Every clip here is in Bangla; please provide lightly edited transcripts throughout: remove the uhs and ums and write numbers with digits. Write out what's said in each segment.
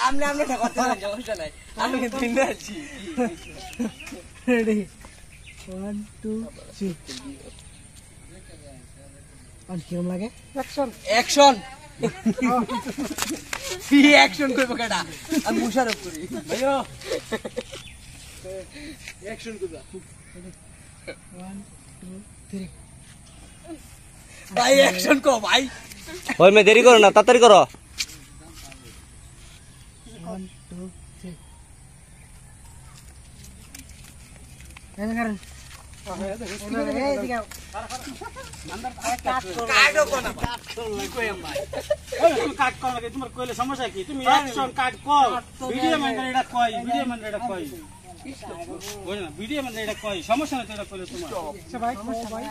আমনে করতে পারেন, সমস্যা নাই। আমি কিন্তু তিনটা আছি। রেডি 1 2 3 আর কিরম লাগে অ্যাকশন ফি অ্যাকশন কইব কেডা আমি মুশারফ করি ভাইও অ্যাকশন কইবা 1 2 3 ভাই অ্যাকশন কো ভাই ওই মে দেরি করো না তাড়াতাড়ি করো 1 2 3 এই করেন এই দিকে কাটো কোনা কাট কই ভাই ওই তুমি কাট কর লাগে তোমার কইলে সমস্যা কি তুমি অ্যাকশন কাট কর ভিডিও ম্যান এটা কই বুঝছ না ভিডিও ম্যান এটা কই সমস্যা নাই এটা কইলে তোমার সবাই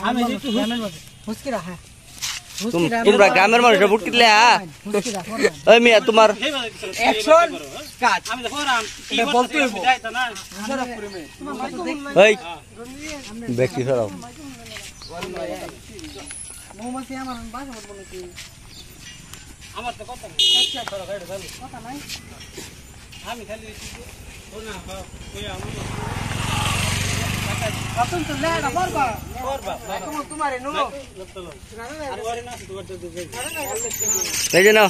আমি যেটু হুসকিরা হ্যাঁ তোমরা গ্রামের মানুষ ভোট কিনলে ওই মিয়া তোমার অ্যাকশন কাট আমি দেখো রাম এটা বলতে হইব যাইতা না মুশারফ করি মে ওই ব্যক্তি সরাও মোহাম্মদ আমার বাসা বলবো নাকি আমার তো কথা নাই আচ্ছা ধরো গাড়ি ধরো কথা নাই আমি খালি ও না কই আমি আপন তো লেডা করবা তোমারে নো আর ওরে না তো করতে দে এই যে নাও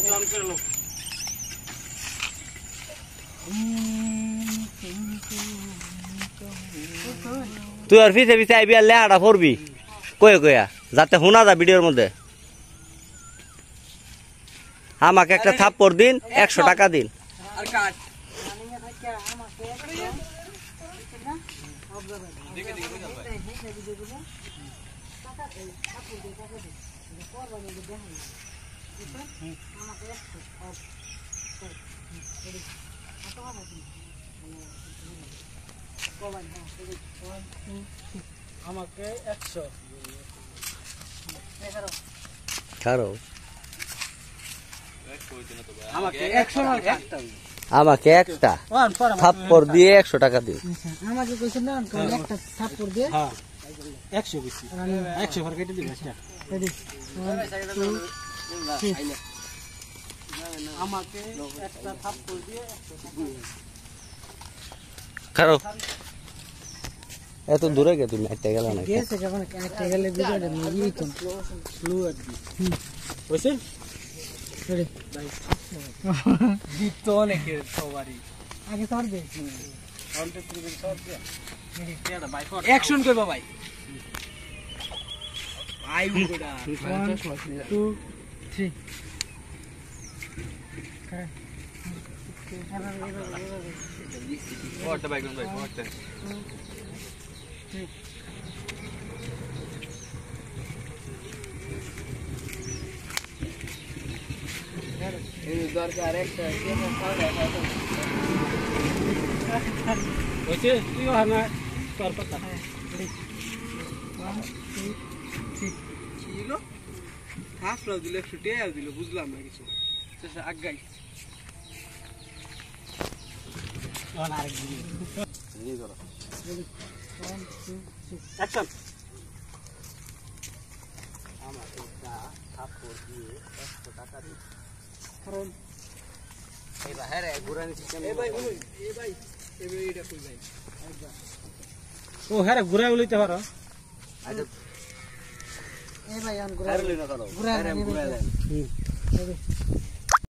জয়েন করে লো তুই আর পিছে পিছে আইবি আর লেহাটা পড়বি কয়া যাতে শোনা যা ভিডিওর মধ্যে আমাকে একটা থাপ্পড় দিন 100 টাকা দিন আর কাট আমাকে 100 ছাড়ো আমাকে 100 আর একটা আমাকে একটা থাপ্পড় দিয়ে 100 টাকা দিন আমাকে কইছেন না একটা থাপ্পড় দিয়ে হ্যাঁ 100 বেশি 100 ভর কেটে দিবি আচ্ছা রেডি 1 2 3 আমাকে একটা থাপ্পড় দিয়ে 100 খারো এত দূরে গে তুমি একটা গেল না গেছে যখন একটা গেলে ভিডিওটা নিয়ে তো স্লো আর কি বুঝছ রেডি জিত তো অনেকের সবারই আগে ধর দে অ্যাকশন কইবা ভাই আই উড়া 1 2 3 ওটা বাইক ভাই ওটা এই দরকার একটা কেমন পাড়া বুঝছ তুই হানা তোর কথা রেডি 1 2 3 ছিল হাফলাও দিলে ফুটে দিল বুঝলাম না কিছু শেষে আগাই আরেক দিবি রেডি করো রেডি 1 2 3 অ্যাকশন আমাকে একটা থাপ্পড় দিয়ে 100 টাকা দিন কারণ এই বাহিরে ঘুরানি সিস্টেম এ ভাই এটা কই ভাই ও হ্যাঁ ঘুরাই লইতে পারো আচ্ছা এই ভাই আন আরে লই না করো ঘুরা আরে ঘুরাই দেন রেডি